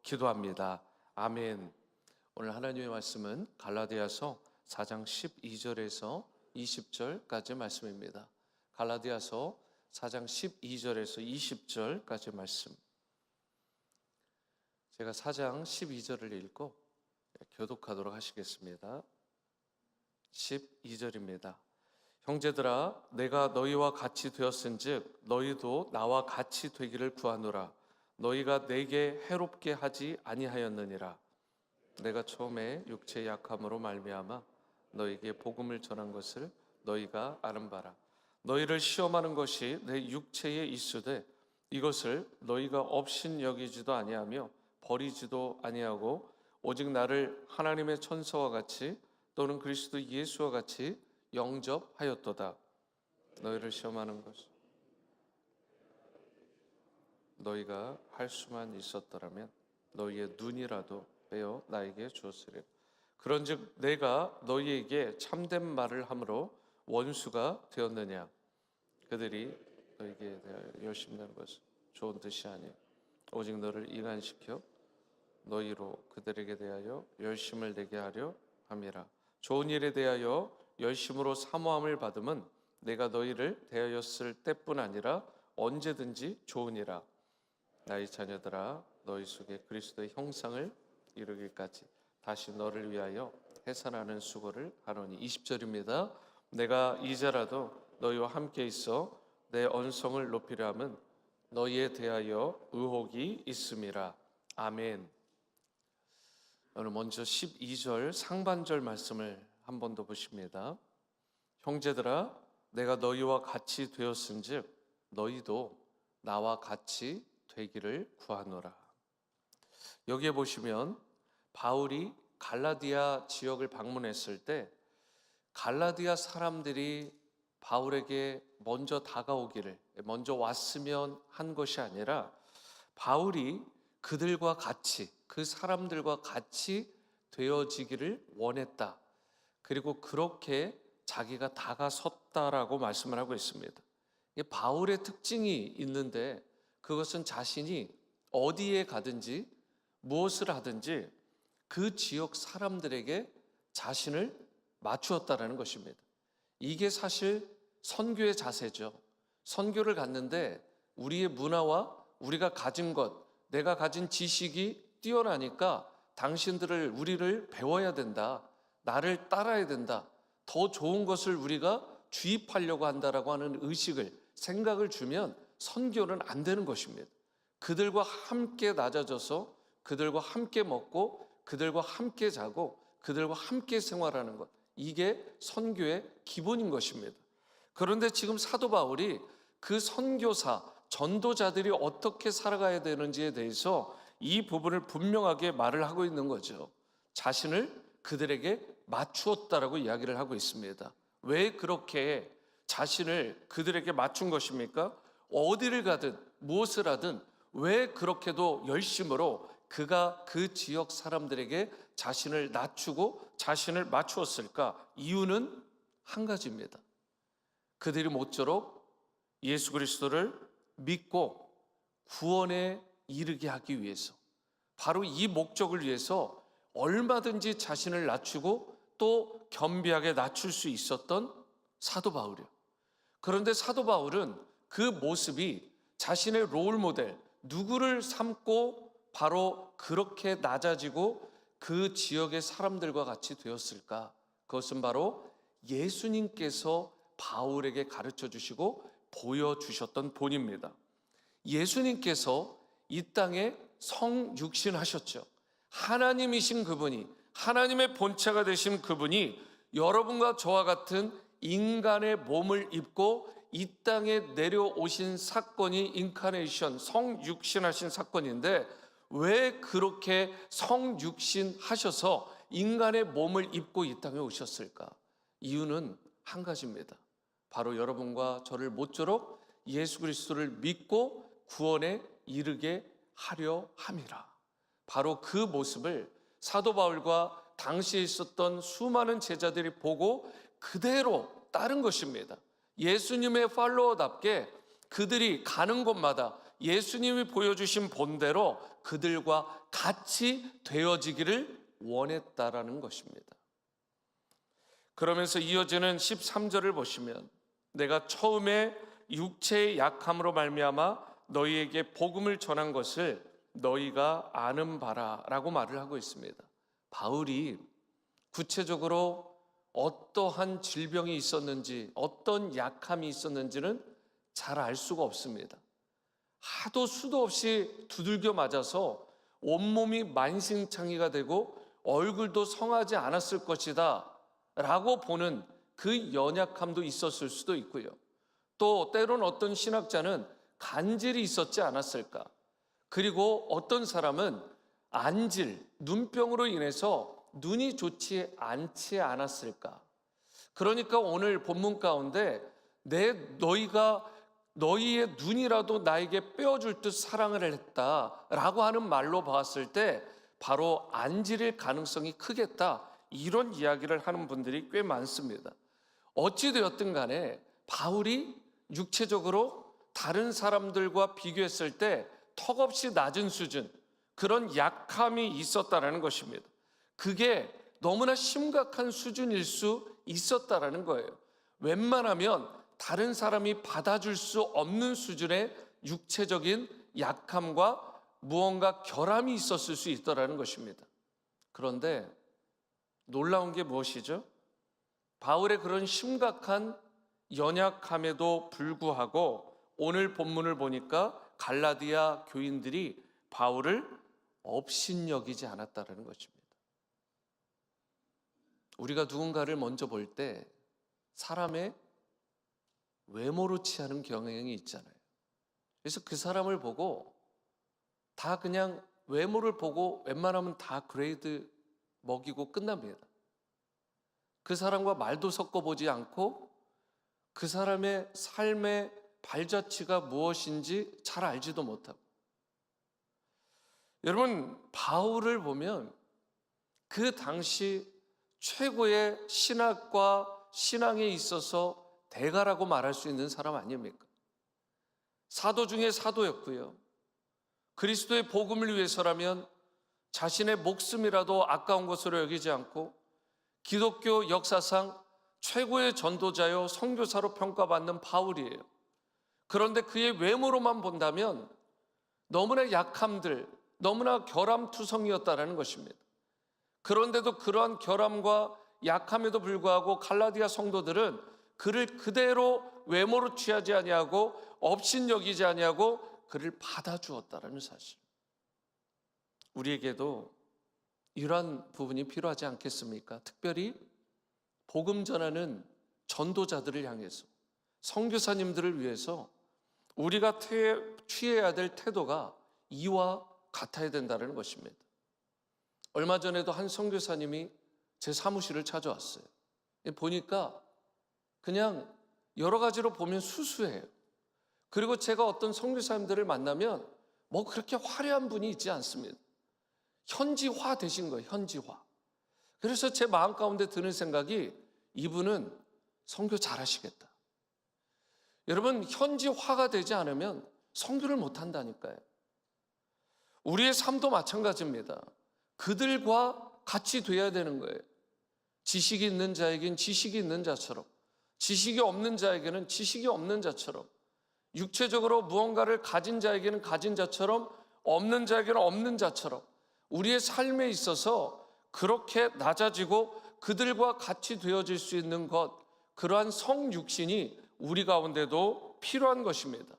기도합니다. 아멘. 오늘 하나님의 말씀은 갈라디아서 4장 12절에서 20절까지 말씀입니다. 갈라디아서 4장 12절에서 20절까지 말씀. 제가 4장 12절을 읽고 교독하도록 하시겠습니다. 12절입니다. 형제들아, 내가 너희와 같이 되었은즉 너희도 나와 같이 되기를 구하노라. 너희가 내게 해롭게 하지 아니하였느니라. 내가 처음에 육체의 약함으로 말미암아 너희에게 복음을 전한 것을 너희가 아는 바라. 너희를 시험하는 것이 내 육체에 있으되 이것을 너희가 업신 여기지도 아니하며 버리지도 아니하고 오직 나를 하나님의 천사와 같이 또는 그리스도 예수와 같이 영접하였도다. 너희를 시험하는 것을 너희가 할 수만 있었더라면 너희의 눈이라도 빼어 나에게 주었으리라. 그런즉 내가 너희에게 참된 말을 함으로 원수가 되었느냐? 그들이 너희에게 대하여 열심내는 것은 좋은 뜻이 아니요 오직 너를 이간시켜 너희로 그들에게 대하여 열심을 내게 하려 함이라. 좋은 일에 대하여 열심으로 사모함을 받음은 내가 너희를 대하였을 때뿐 아니라 언제든지 좋으니라. 나의 자녀들아, 너희 속에 그리스도의 형상을 이루기까지 다시 너를 위하여 해산하는 수고를 하노니. 20절입니다. 내가 이제라도 너희와 함께 있어 내 언성을 높이려 함은 너희에 대하여 의혹이 있음이라. 아멘. 오늘 먼저 12절 상반절 말씀을 한 번 더 보십니다. 형제들아, 내가 너희와 같이 되었은즉 너희도 나와 같이 되기를 구하노라. 여기에 보시면 바울이 갈라디아 지역을 방문했을 때 갈라디아 사람들이 바울에게 먼저 다가오기를, 먼저 왔으면 한 것이 아니라 바울이 그들과 같이, 그 사람들과 같이 되어지기를 원했다. 그리고 그렇게 자기가 다가섰다라고 말씀을 하고 있습니다. 바울의 특징이 있는데 그것은 자신이 어디에 가든지 무엇을 하든지 그 지역 사람들에게 자신을 맞추었다라는 것입니다. 이게 사실 선교의 자세죠. 선교를 갔는데 우리의 문화와 우리가 가진 것, 내가 가진 지식이 뛰어나니까 당신들을, 우리를 배워야 된다. 나를 따라야 된다. 더 좋은 것을 우리가 주입하려고 한다라고 하는 의식을, 생각을 주면 선교는 안 되는 것입니다. 그들과 함께 낮아져서 그들과 함께 먹고 그들과 함께 자고 그들과 함께 생활하는 것, 이게 선교의 기본인 것입니다. 그런데 지금 사도 바울이 그 선교사, 전도자들이 어떻게 살아가야 되는지에 대해서 이 부분을 분명하게 말을 하고 있는 거죠. 자신을 그들에게 맞추었다라고 이야기를 하고 있습니다. 왜 그렇게 자신을 그들에게 맞춘 것입니까? 어디를 가든 무엇을 하든 왜 그렇게도 열심으로 그가 그 지역 사람들에게 자신을 낮추고 자신을 맞추었을까? 이유는 한 가지입니다. 그들이 모쪼록 예수 그리스도를 믿고 구원에 이르게 하기 위해서, 바로 이 목적을 위해서 얼마든지 자신을 낮추고 또 겸비하게 낮출 수 있었던 사도 바울이요. 그런데 사도 바울은 그 모습이 자신의 롤 모델, 누구를 삼고 바로 그렇게 낮아지고 그 지역의 사람들과 같이 되었을까? 그것은 바로 예수님께서 바울에게 가르쳐 주시고 보여주셨던 본입니다. 예수님께서 이 땅에 성육신하셨죠. 하나님이신 그분이, 하나님의 본체가 되신 그분이 여러분과 저와 같은 인간의 몸을 입고 이 땅에 내려오신 사건이 인카네이션, 성육신하신 사건인데, 왜 그렇게 성육신하셔서 인간의 몸을 입고 이 땅에 오셨을까? 이유는 한 가지입니다. 바로 여러분과 저를 모쪼록 예수 그리스도를 믿고 구원에 이르게 하려 함이라. 바로 그 모습을 사도 바울과 당시에 있었던 수많은 제자들이 보고 그대로 따른 것입니다. 예수님의 팔로워답게 그들이 가는 곳마다 예수님이 보여주신 본대로 그들과 같이 되어지기를 원했다라는 것입니다. 그러면서 이어지는 13절을 보시면 내가 처음에 육체의 약함으로 말미암아 너희에게 복음을 전한 것을 너희가 아는 바라라고 말을 하고 있습니다. 바울이 구체적으로 어떠한 질병이 있었는지, 어떤 약함이 있었는지는 잘 알 수가 없습니다. 하도 수도 없이 두들겨 맞아서 온몸이 만신창이가 되고 얼굴도 성하지 않았을 것이다 라고 보는 그 연약함도 있었을 수도 있고요. 또 때로는 어떤 신학자는 간질이 있었지 않았을까. 그리고 어떤 사람은 안질, 눈병으로 인해서 눈이 좋지 않지 않았을까. 그러니까 오늘 본문 가운데 너희의 눈이라도 나에게 빼어줄 듯 사랑을 했다라고 하는 말로 봤을 때 바로 안질일 가능성이 크겠다, 이런 이야기를 하는 분들이 꽤 많습니다. 어찌되었든 간에 바울이 육체적으로 다른 사람들과 비교했을 때 턱없이 낮은 수준, 그런 약함이 있었다라는 것입니다. 그게 너무나 심각한 수준일 수 있었다라는 거예요. 웬만하면 다른 사람이 받아줄 수 없는 수준의 육체적인 약함과 무언가 결함이 있었을 수 있다라는 것입니다. 그런데 놀라운 게 무엇이죠? 바울의 그런 심각한 연약함에도 불구하고 오늘 본문을 보니까 갈라디아 교인들이 바울을 업신여기지 않았다는 것입니다. 우리가 누군가를 먼저 볼 때 사람의 외모로 취하는 경향이 있잖아요. 그래서 그 사람을 보고 다 그냥 외모를 보고 웬만하면 다 그레이드 먹이고 끝납니다. 그 사람과 말도 섞어보지 않고 그 사람의 삶의 발자취가 무엇인지 잘 알지도 못하고. 여러분, 바울을 보면 그 당시 최고의 신학과 신앙에 있어서 대가라고 말할 수 있는 사람 아닙니까? 사도 중에 사도였고요. 그리스도의 복음을 위해서라면 자신의 목숨이라도 아까운 것으로 여기지 않고 기독교 역사상 최고의 전도자요 선교사로 평가받는 바울이에요. 그런데 그의 외모로만 본다면 너무나 약함들, 너무나 결함투성이었다는 것입니다. 그런데도 그러한 결함과 약함에도 불구하고 갈라디아 성도들은 그를 그대로 외모로 취하지 아니하고 업신여기지 아니하고 그를 받아주었다는 사실. 우리에게도 이러한 부분이 필요하지 않겠습니까? 특별히 복음 전하는 전도자들을 향해서, 선교사님들을 위해서 우리가 취해야 될 태도가 이와 같아야 된다는 것입니다. 얼마 전에도 한 선교사님이 제 사무실을 찾아왔어요. 보니까 그냥 여러 가지로 보면 수수해요. 그리고 제가 어떤 선교사님들을 만나면 뭐 그렇게 화려한 분이 있지 않습니다. 현지화 되신 거예요, 현지화. 그래서 제 마음 가운데 드는 생각이 이분은 선교 잘하시겠다. 여러분, 현지화가 되지 않으면 선교를 못한다니까요. 우리의 삶도 마찬가지입니다. 그들과 같이 돼야 되는 거예요. 지식이 있는 자에겐 지식이 있는 자처럼, 지식이 없는 자에게는 지식이 없는 자처럼, 육체적으로 무언가를 가진 자에게는 가진 자처럼, 없는 자에게는 없는 자처럼 우리의 삶에 있어서 그렇게 낮아지고 그들과 같이 되어질 수 있는 것, 그러한 성육신이 우리 가운데도 필요한 것입니다.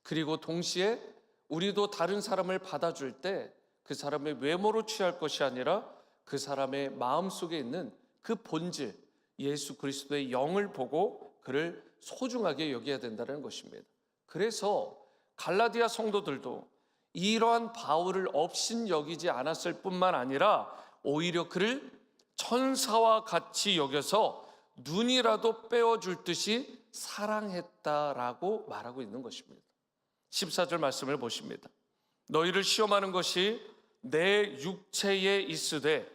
그리고 동시에 우리도 다른 사람을 받아줄 때 그 사람의 외모로 취할 것이 아니라 그 사람의 마음속에 있는 그 본질, 예수 그리스도의 영을 보고 그를 소중하게 여겨야 된다는 것입니다. 그래서 갈라디아 성도들도 이러한 바울을 업신여기지 않았을 뿐만 아니라 오히려 그를 천사와 같이 여겨서 눈이라도 빼어줄 듯이 사랑했다라고 말하고 있는 것입니다. 14절 말씀을 보십니다. 너희를 시험하는 것이 내 육체에 있으되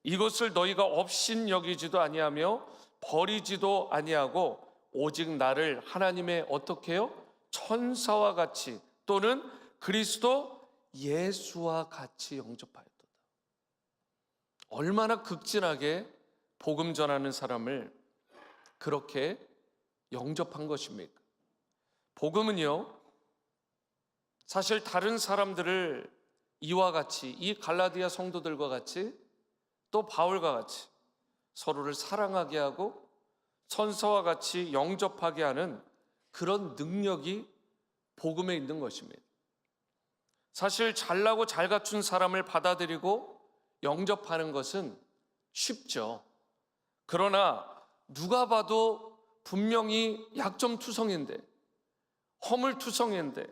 이것을 너희가 업신여기지도 아니하며 버리지도 아니하고 오직 나를 하나님의 어떻게 해요? 천사와 같이 또는 그리스도 예수와 같이 영접하였도다. 얼마나 극진하게 복음 전하는 사람을 그렇게 영접한 것입니까? 복음은요, 사실 다른 사람들을 이와 같이, 이 갈라디아 성도들과 같이, 또 바울과 같이 서로를 사랑하게 하고 천사와 같이 영접하게 하는 그런 능력이 복음에 있는 것입니다. 사실 잘나고 잘 갖춘 사람을 받아들이고 영접하는 것은 쉽죠. 그러나 누가 봐도 분명히 약점투성인데, 허물투성인데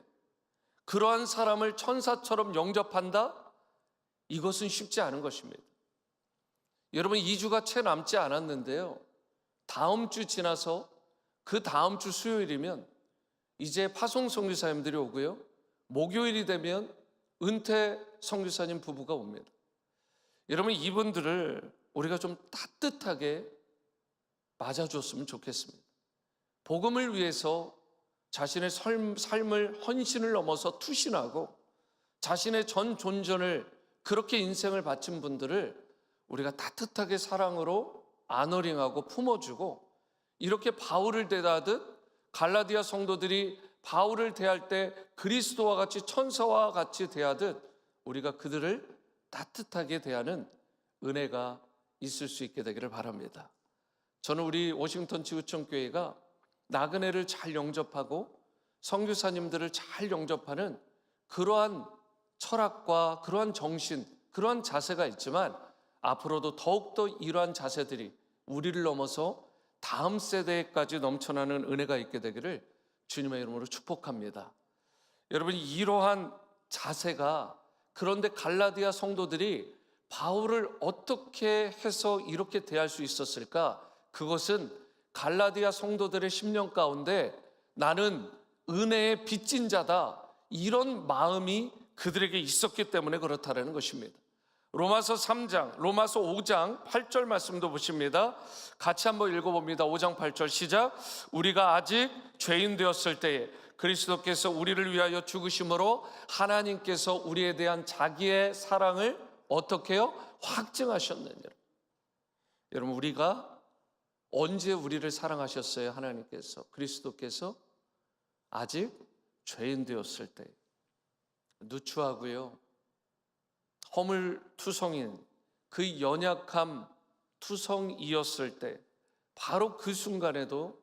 그러한 사람을 천사처럼 영접한다? 이것은 쉽지 않은 것입니다. 여러분, 2주가 채 남지 않았는데요, 다음 주 지나서 그 다음 주 수요일이면 이제 파송 선교사님들이 오고요, 목요일이 되면 은퇴 선교사님 부부가 옵니다. 여러분, 이분들을 우리가 좀 따뜻하게 맞아줬으면 좋겠습니다. 복음을 위해서 자신의 삶을 헌신을 넘어서 투신하고 자신의 전 존전을 그렇게 인생을 바친 분들을 우리가 따뜻하게 사랑으로 아너링하고 품어주고, 이렇게 바울을 대하듯 갈라디아 성도들이 바울을 대할 때 그리스도와 같이 천사와 같이 대하듯 우리가 그들을 따뜻하게 대하는 은혜가 있을 수 있게 되기를 바랍니다. 저는 우리 워싱턴 지구촌 교회가 나그네를 잘 영접하고 선교사님들을 잘 영접하는 그러한 철학과 그러한 정신, 그러한 자세가 있지만 앞으로도 더욱더 이러한 자세들이 우리를 넘어서 다음 세대까지 넘쳐나는 은혜가 있게 되기를 주님의 이름으로 축복합니다. 여러분, 이러한 자세가, 그런데 갈라디아 성도들이 바울을 어떻게 해서 이렇게 대할 수 있었을까? 그것은 갈라디아 성도들의 심령 가운데 나는 은혜의 빚진 자다, 이런 마음이 그들에게 있었기 때문에 그렇다는 것입니다. 로마서 3장, 로마서 5장 8절 말씀도 보십니다. 같이 한번 읽어봅니다. 5장 8절 시작. 우리가 아직 죄인 되었을 때에 그리스도께서 우리를 위하여 죽으심으로 하나님께서 우리에 대한 자기의 사랑을 어떻게 해요? 확증하셨느니라. 여러분, 우리가 언제 우리를 사랑하셨어요? 하나님께서, 그리스도께서 아직 죄인 되었을 때, 누추하고요, 허물투성인 그 연약함 투성이었을 때, 바로 그 순간에도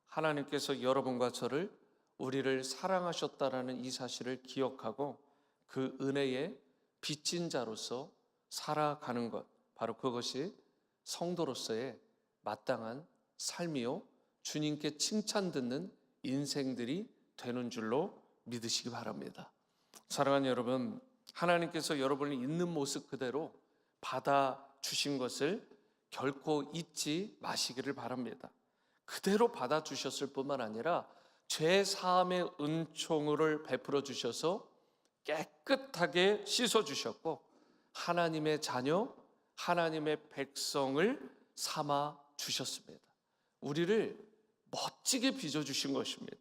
하나님께서 여러분과 저를, 우리를 사랑하셨다라는 이 사실을 기억하고 그 은혜의 빚진 자로서 살아가는 것, 바로 그것이 성도로서의 마땅한 삶이요, 주님께 칭찬 듣는 인생들이 되는 줄로 믿으시기 바랍니다. 사랑하는 여러분, 하나님께서 여러분을 있는 모습 그대로 받아주신 것을 결코 잊지 마시기를 바랍니다. 그대로 받아주셨을 뿐만 아니라 죄 사함의 은총을 베풀어 주셔서 깨끗하게 씻어주셨고 하나님의 자녀, 하나님의 백성을 삼아 주셨습니다. 우리를 멋지게 빚어주신 것입니다.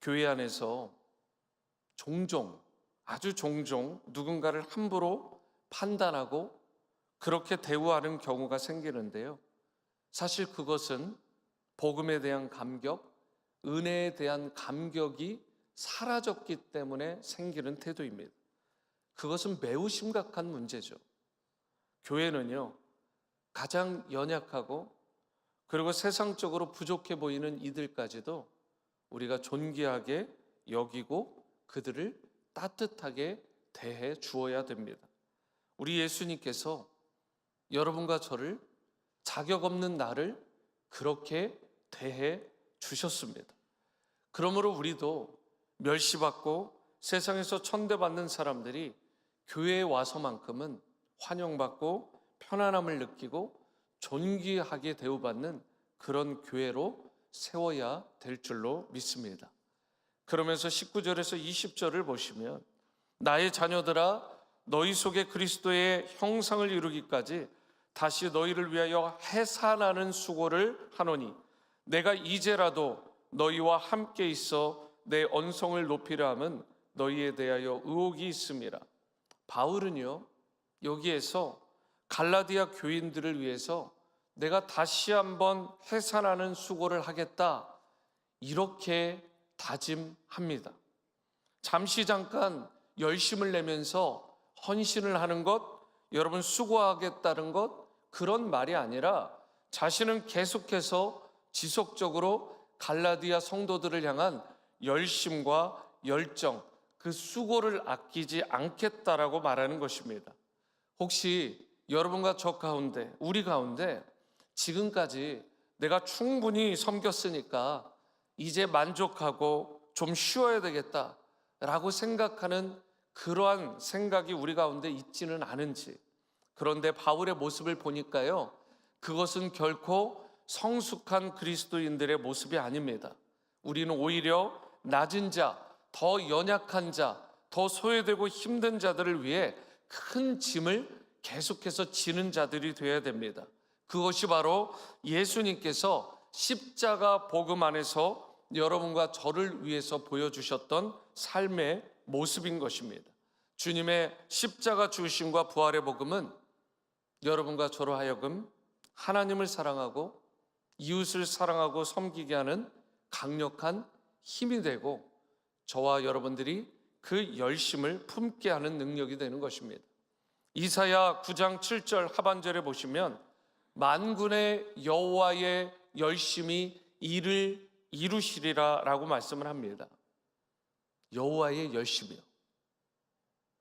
교회 안에서 아주 종종 누군가를 함부로 판단하고 그렇게 대우하는 경우가 생기는데요, 사실 그것은 복음에 대한 감격, 은혜에 대한 감격이 사라졌기 때문에 생기는 태도입니다. 그것은 매우 심각한 문제죠. 교회는요, 가장 연약하고 그리고 세상적으로 부족해 보이는 이들까지도 우리가 존귀하게 여기고 그들을 따뜻하게 대해 주어야 됩니다. 우리 예수님께서 여러분과 저를, 자격 없는 나를 그렇게 대해 주셨습니다. 그러므로 우리도 멸시받고 세상에서 천대받는 사람들이 교회에 와서만큼은 환영받고 편안함을 느끼고 존귀하게 대우받는 그런 교회로 세워야 될 줄로 믿습니다. 그러면서 19절에서 20절을 보시면, 나의 자녀들아 너희 속에 그리스도의 형상을 이루기까지 다시 너희를 위하여 해산하는 수고를 하노니 내가 이제라도 너희와 함께 있어 내 언성을 높이려 함은 너희에 대하여 의혹이 있음이라. 바울은요, 여기에서 갈라디아 교인들을 위해서 내가 다시 한번 해산하는 수고를 하겠다, 이렇게 다짐합니다. 잠깐 열심을 내면서 헌신을 하는 것, 여러분 수고하겠다는 것, 그런 말이 아니라 자신은 계속해서 지속적으로 갈라디아 성도들을 향한 열심과 열정, 그 수고를 아끼지 않겠다라고 말하는 것입니다. 혹시 여러분과 저 가운데, 우리 가운데 지금까지 내가 충분히 섬겼으니까 이제 만족하고 좀 쉬어야 되겠다라고 생각하는 그러한 생각이 우리 가운데 있지는 않은지, 그런데 바울의 모습을 보니까요, 그것은 결코 성숙한 그리스도인들의 모습이 아닙니다. 우리는 오히려 낮은 자, 더 연약한 자, 더 소외되고 힘든 자들을 위해 큰 짐을 계속해서 지는 자들이 되어야 됩니다. 그것이 바로 예수님께서 십자가 복음 안에서 여러분과 저를 위해서 보여주셨던 삶의 모습인 것입니다. 주님의 십자가 죽으심과 부활의 복음은 여러분과 저로 하여금 하나님을 사랑하고 이웃을 사랑하고 섬기게 하는 강력한 힘이 되고, 저와 여러분들이 그 열심을 품게 하는 능력이 되는 것입니다. 이사야 9장 7절 하반절에 보시면 만군의 여호와의 열심이 이를 이루시리라 라고 말씀을 합니다. 여호와의 열심이요.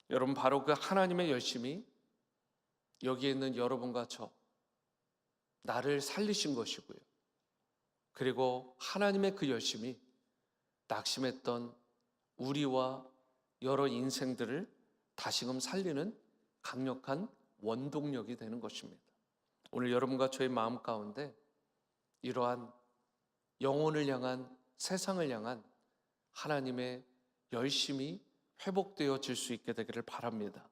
여러분, 바로 그 하나님의 열심이 여기에 있는 여러분과 저, 나를 살리신 것이고요. 그리고 하나님의 그 열심이 낙심했던 우리와 여러 인생들을 다시금 살리는 강력한 원동력이 되는 것입니다. 오늘 여러분과 저의 마음 가운데 이러한 영혼을 향한, 세상을 향한 하나님의 열심이 회복되어질 수 있게 되기를 바랍니다.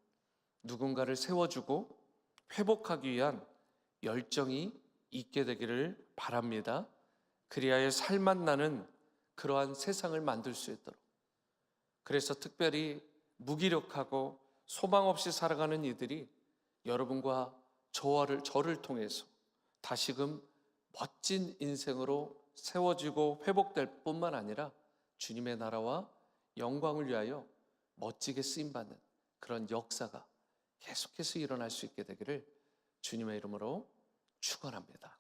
누군가를 세워주고 회복하기 위한 열정이 있게 되기를 바랍니다. 그리하여 살맛 나는 그러한 세상을 만들 수 있도록, 그래서 특별히 무기력하고 소망 없이 살아가는 이들이 여러분과 저를 통해서 다시금 멋진 인생으로 세워지고 회복될 뿐만 아니라 주님의 나라와 영광을 위하여 멋지게 쓰임받는 그런 역사가 계속해서 일어날 수 있게 되기를 주님의 이름으로 축원합니다.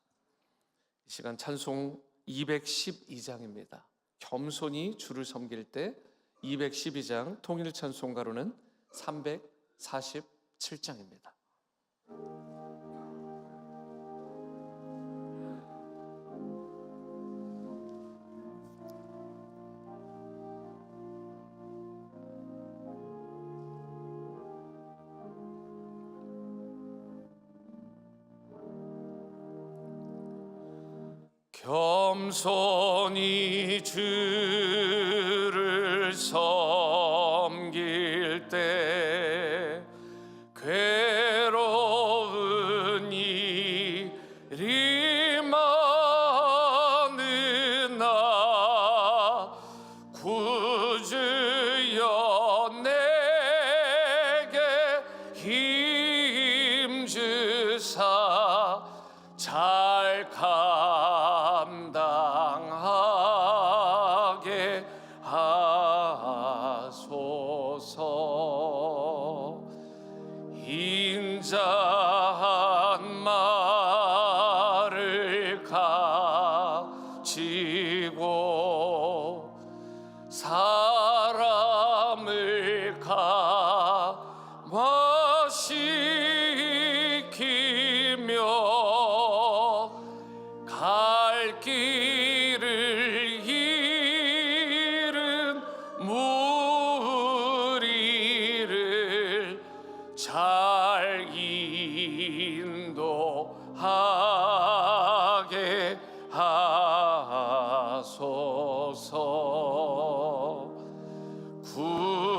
이 시간 찬송 212장입니다. 겸손히 주를 섬길 때 212장, 통일 찬송가로는 347장입니다. 겸손히 주를 섬길 때 괴로운 일이 많으나 구주여 내게 힘주사 잘 감당하게 하소서. 인자한 말을 가지고 사람을 감화시키며 갈 길을 잃은 무리를 잘 인도하게 하소서.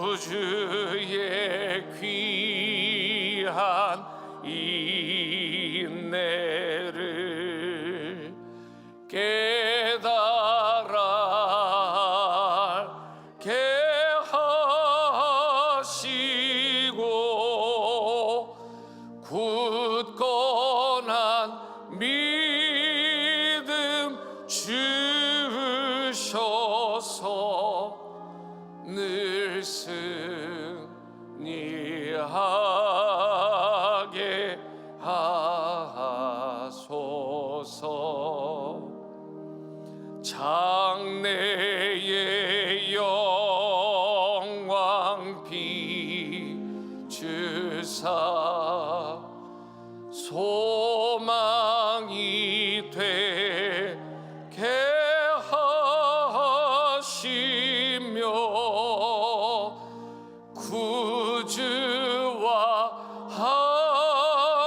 구주의 귀한 인내를 깨달아 알게 하시고 소망이 되게 하시며 구주와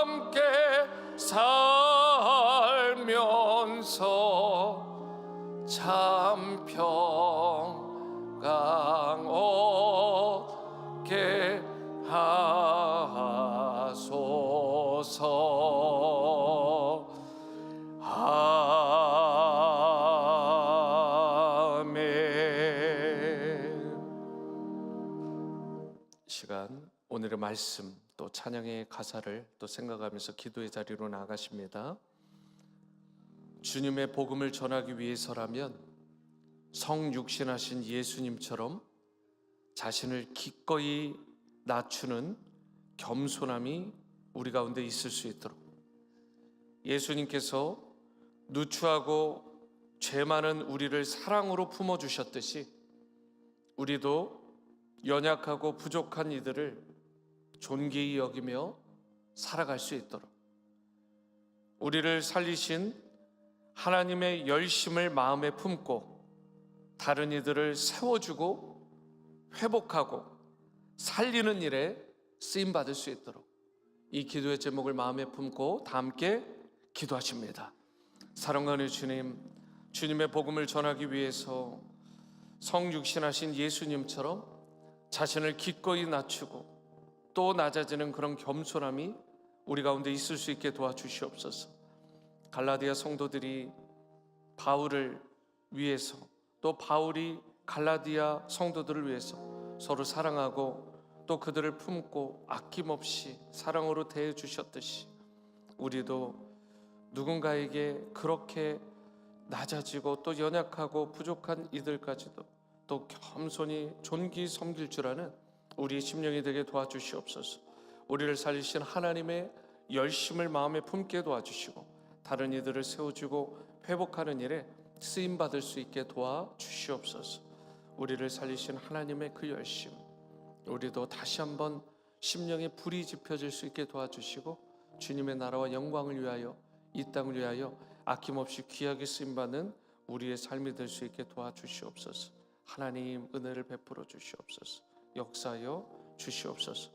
함께 살면서 참 평강 얻게 하소서. 아멘. 시간 오늘의 말씀 또 찬양의 가사를 또 생각하면서 기도의 자리로 나아가십니다. 주님의 복음을 전하기 위해서라면 성육신하신 예수님처럼 자신을 기꺼이 낮추는 겸손함이 우리 가운데 있을 수 있도록, 예수님께서 누추하고 죄 많은 우리를 사랑으로 품어주셨듯이 우리도 연약하고 부족한 이들을 존귀히 여기며 살아갈 수 있도록, 우리를 살리신 하나님의 열심을 마음에 품고 다른 이들을 세워주고 회복하고 살리는 일에 쓰임받을 수 있도록 이 기도의 제목을 마음에 품고 다 함께 기도하십니다. 사랑과 은혜 주님, 주님의 복음을 전하기 위해서 성육신하신 예수님처럼 자신을 기꺼이 낮추고 또 낮아지는 그런 겸손함이 우리 가운데 있을 수 있게 도와주시옵소서. 갈라디아 성도들이 바울을 위해서 또 바울이 갈라디아 성도들을 위해서 서로 사랑하고 또 그들을 품고 아낌없이 사랑으로 대해 주셨듯이 우리도 누군가에게 그렇게 낮아지고 또 연약하고 부족한 이들까지도 또 겸손히 존귀히 섬길 줄 아는 우리의 심령이 되게 도와주시옵소서. 우리를 살리신 하나님의 열심을 마음에 품게 도와주시고 다른 이들을 세워주고 회복하는 일에 쓰임받을 수 있게 도와주시옵소서. 우리를 살리신 하나님의 그 열심, 우리도 다시 한번 심령에 불이 지펴질 수 있게 도와주시고 주님의 나라와 영광을 위하여 이 땅을 위하여 아낌없이 귀하게 쓰임받는 우리의 삶이 될 수 있게 도와주시옵소서. 하나님 은혜를 베풀어 주시옵소서. 역사하여 주시옵소서.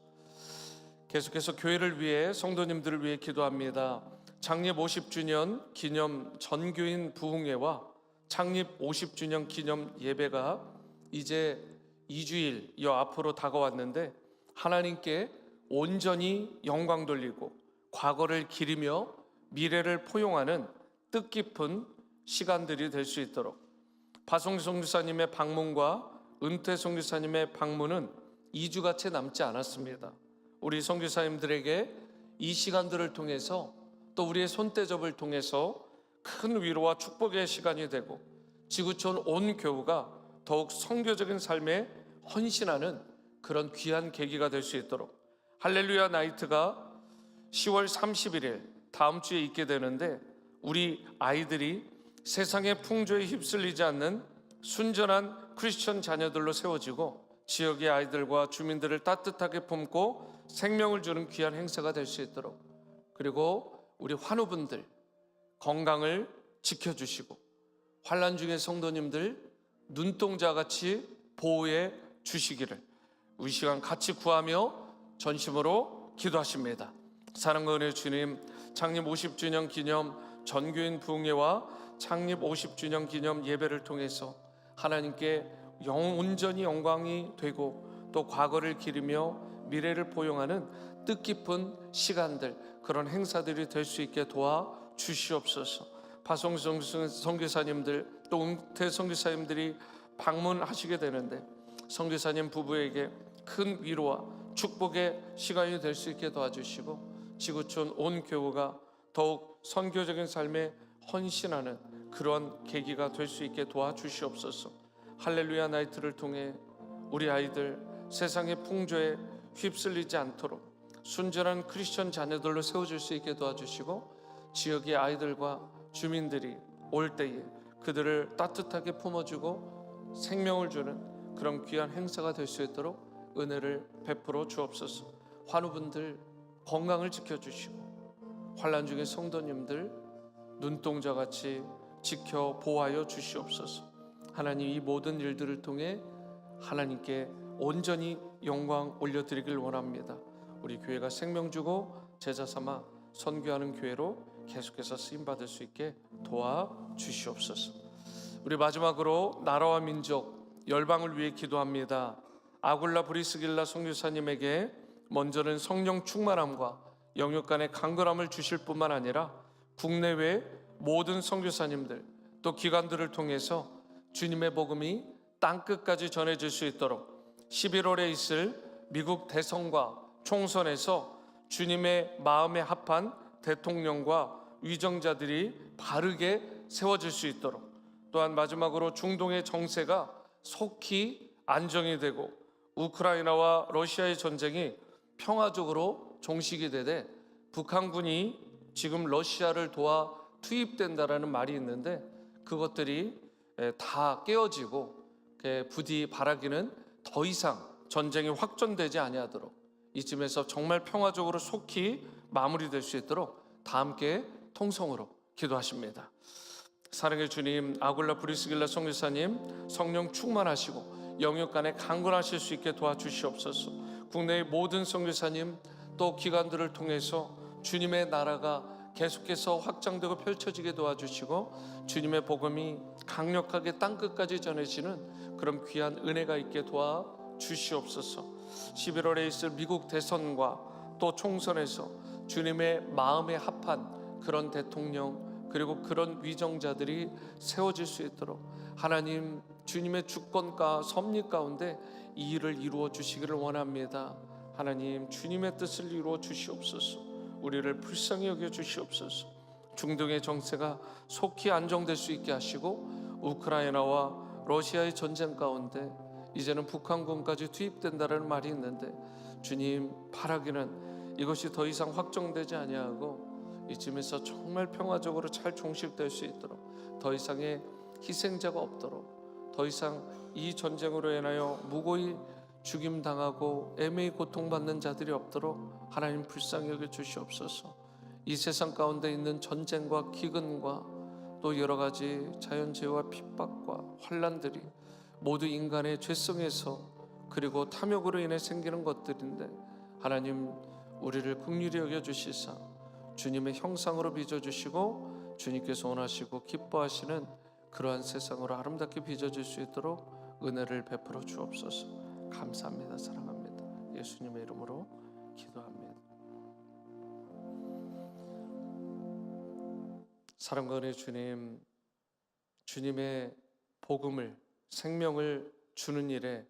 계속해서 교회를 위해 성도님들을 위해 기도합니다. 창립 50주년 기념 전교인 부흥회와 창립 50주년 기념 예배가 이제 2주일 앞으로 다가왔는데 하나님께 온전히 영광 돌리고 과거를 기리며 미래를 포용하는 뜻깊은 시간들이 될 수 있도록 바송 선교사님의 방문과 은퇴 선교사님의 방문은 2주가 채 남지 않았습니다. 우리 선교사님들에게 이 시간들을 통해서 또 우리의 손대접을 통해서 큰 위로와 축복의 시간이 되고 지구촌 온 교우가 더욱 선교적인 삶에 헌신하는 그런 귀한 계기가 될 수 있도록 할렐루야 나이트가 10월 31일 다음 주에 있게 되는데 우리 아이들이 세상의 풍조에 휩쓸리지 않는 순전한 크리스천 자녀들로 세워지고 지역의 아이들과 주민들을 따뜻하게 품고 생명을 주는 귀한 행사가 될 수 있도록, 그리고 우리 환우분들 건강을 지켜주시고 환난 중의 성도님들 눈동자같이 보호해 주시기를 우리 시간 같이 구하며 전심으로 기도하십니다. 사랑과 은혜의 주님, 창립 50주년 기념 전교인 부흥회와 창립 50주년 기념 예배를 통해서 하나님께 온전히 영광이 되고 또 과거를 기리며 미래를 포용하는 뜻깊은 시간들, 그런 행사들이 될 수 있게 도와주시옵소서. 파송 선교사님들 또 은퇴 선교사님들이 방문하시게 되는데 선교사님 부부에게 큰 위로와 축복의 시간이 될 수 있게 도와주시고 지구촌 온 교우가 더욱 선교적인 삶에 헌신하는 그런 계기가 될 수 있게 도와주시옵소서. 할렐루야 나이트를 통해 우리 아이들 세상의 풍조에 휩쓸리지 않도록 순전한 크리스천 자녀들로 세워질 수 있게 도와주시고 지역의 아이들과 주민들이 올 때에 그들을 따뜻하게 품어주고 생명을 주는 그런 귀한 행사가 될 수 있도록 은혜를 베풀어 주옵소서. 환우분들 건강을 지켜주시고 환난 중에 성도님들 눈동자같이 지켜 보호하여 주시옵소서. 하나님, 이 모든 일들을 통해 하나님께 온전히 영광 올려드리길 원합니다. 우리 교회가 생명 주고 제자 삼아 선교하는 교회로 계속해서 쓰임받을 수 있게 도와주시옵소서. 우리 마지막으로 나라와 민족, 열방을 위해 기도합니다. 아굴라 브리스길라 선교사님에게 먼저는 성령 충만함과 영육 간의 강건함을 주실 뿐만 아니라 국내외 모든 선교사님들 또 기관들을 통해서 주님의 복음이 땅끝까지 전해질 수 있도록 11월에 있을 미국 대선과 총선에서 주님의 마음에 합한 대통령과 위정자들이 바르게 세워질 수 있도록, 또한 마지막으로 중동의 정세가 속히 안정이 되고 우크라이나와 러시아의 전쟁이 평화적으로 종식이 되되 북한군이 지금 러시아를 도와 투입된다라는 말이 있는데 그것들이 다 깨어지고 부디 바라기는 더 이상 전쟁이 확전되지 아니하도록 이쯤에서 정말 평화적으로 속히 마무리될 수 있도록 다 함께 통성으로 기도하십니다. 사랑의 주님, 아굴라 브리스길라 선교사님 성령 충만하시고 영역 간에 강건하실 수 있게 도와주시옵소서. 국내의 모든 선교사님 또 기관들을 통해서 주님의 나라가 계속해서 확장되고 펼쳐지게 도와주시고 주님의 복음이 강력하게 땅끝까지 전해지는 그런 귀한 은혜가 있게 도와주시옵소서. 11월에 있을 미국 대선과 또 총선에서 주님의 마음에 합한 그런 대통령 그리고 그런 위정자들이 세워질 수 있도록 하나님 주님의 주권과 섭리 가운데 이 일을 이루어 주시기를 원합니다. 하나님 주님의 뜻을 이루어 주시옵소서. 우리를 불쌍히 여겨 주시옵소서. 중동의 정세가 속히 안정될 수 있게 하시고 우크라이나와 러시아의 전쟁 가운데 이제는 북한군까지 투입된다는 말이 있는데 주님 바라기는 이것이 더 이상 확정되지 아니하고 이쯤에서 정말 평화적으로 잘 종식될 수 있도록 더 이상의 희생자가 없도록 더 이상 이 전쟁으로 인하여 무고히 죽임당하고 애매히 고통받는 자들이 없도록 하나님 불쌍히 여겨 주시옵소서. 이 세상 가운데 있는 전쟁과 기근과 또 여러 가지 자연재해와 핍박과 환난들이 모두 인간의 죄성에서 그리고 탐욕으로 인해 생기는 것들인데 하나님 우리를 긍휼히 여겨 주시사 주님의 형상으로 빚어주시고 주님께서 원하시고 기뻐하시는 그러한 세상으로 아름답게 빚어질 수 있도록 은혜를 베풀어 주옵소서. 감사합니다. 사랑합니다. 예수님의 이름으로 기도합니다. 사랑과 은혜 주님, 주님의 복음을 생명을 주는 일에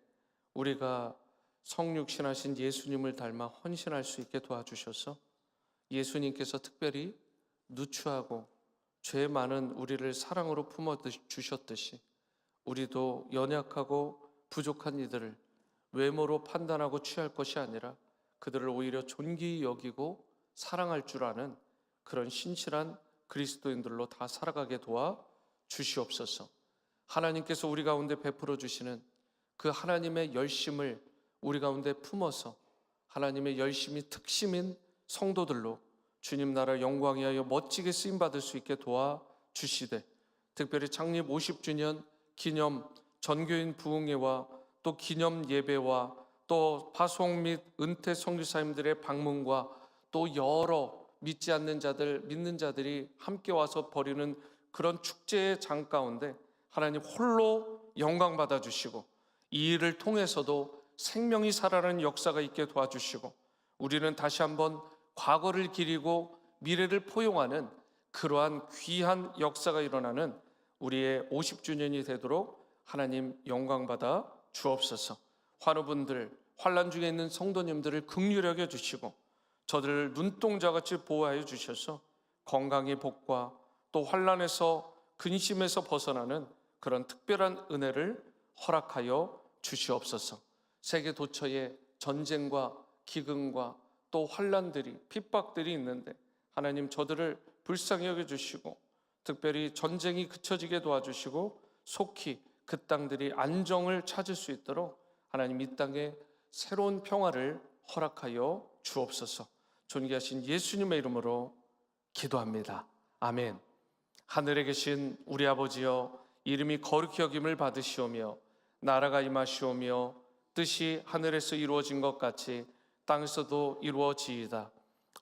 우리가 성육신하신 예수님을 닮아 헌신할 수 있게 도와주셔서 예수님께서 특별히 누추하고 죄 많은 우리를 사랑으로 품어 주셨듯이 우리도 연약하고 부족한 이들을 외모로 판단하고 취할 것이 아니라 그들을 오히려 존귀히 여기고 사랑할 줄 아는 그런 신실한 그리스도인들로 다 살아가게 도와 주시옵소서. 하나님께서 우리 가운데 베풀어 주시는 그 하나님의 열심을 우리 가운데 품어서 하나님의 열심이 특심인 성도들로 주님 나라 영광에 하여 멋지게 쓰임받을 수 있게 도와주시되 특별히 창립 50주년 기념 전교인 부흥회와 또 기념 예배와 또 파송 및 은퇴 선교사님들의 방문과 또 여러 믿지 않는 자들, 믿는 자들이 함께 와서 벌이는 그런 축제의 장 가운데 하나님 홀로 영광 받아주시고 이 일을 통해서도 생명이 살아나는 역사가 있게 도와주시고 우리는 다시 한번 과거를 기리고 미래를 포용하는 그러한 귀한 역사가 일어나는 우리의 50주년이 되도록 하나님 영광 받아 주옵소서. 환우분들, 환난 중에 있는 성도님들을 긍휼히 여겨 주시고 저들을 눈동자같이 보호하여 주셔서 건강의 복과 또 환난에서 근심에서 벗어나는 그런 특별한 은혜를 허락하여 주시옵소서. 세계 도처에 전쟁과 기근과 또 환난들이 핍박들이 있는데 하나님 저들을 불쌍히 여겨주시고 특별히 전쟁이 그쳐지게 도와주시고 속히 그 땅들이 안정을 찾을 수 있도록 하나님 이 땅에 새로운 평화를 허락하여 주옵소서. 존귀하신 예수님의 이름으로 기도합니다. 아멘. 하늘에 계신 우리 아버지여, 이름이 거룩히 여김을 받으시오며 나라가 임하시오며 뜻이 하늘에서 이루어진 것 같이 땅에서도 이루어지이다.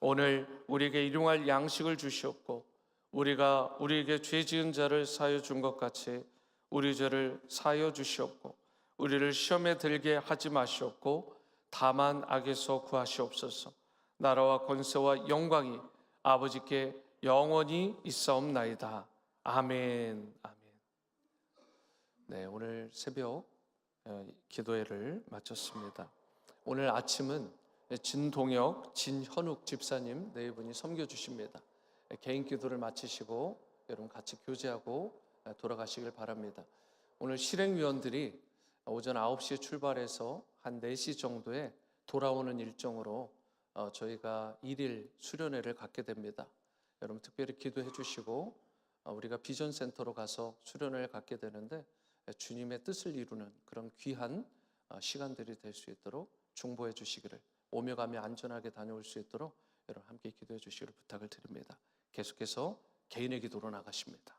오늘 우리에게 일용할 양식을 주시옵고 우리가 우리에게 죄 지은 자를 사하여 준 것 같이 우리 죄를 사하여 주시옵고 우리를 시험에 들게 하지 마시옵고 다만 악에서 구하시옵소서. 나라와 권세와 영광이 아버지께 영원히 있사옵나이다. 아멘. 아멘. 네, 오늘 새벽 기도회를 마쳤습니다. 오늘 아침은 진동혁, 진현욱 집사님 네 분이 섬겨주십니다. 개인 기도를 마치시고 여러분 같이 교제하고 돌아가시길 바랍니다. 오늘 실행위원들이 오전 9시에 출발해서 한 4시 정도에 돌아오는 일정으로 저희가 1일 수련회를 갖게 됩니다. 여러분 특별히 기도해 주시고 우리가 비전센터로 가서 수련회를 갖게 되는데 주님의 뜻을 이루는 그런 귀한 시간들이 될 수 있도록 중보해 주시기를, 오며 가며 안전하게 다녀올 수 있도록 여러분 함께 기도해 주시기를 부탁을 드립니다. 계속해서 개인의 기도로 나가십니다.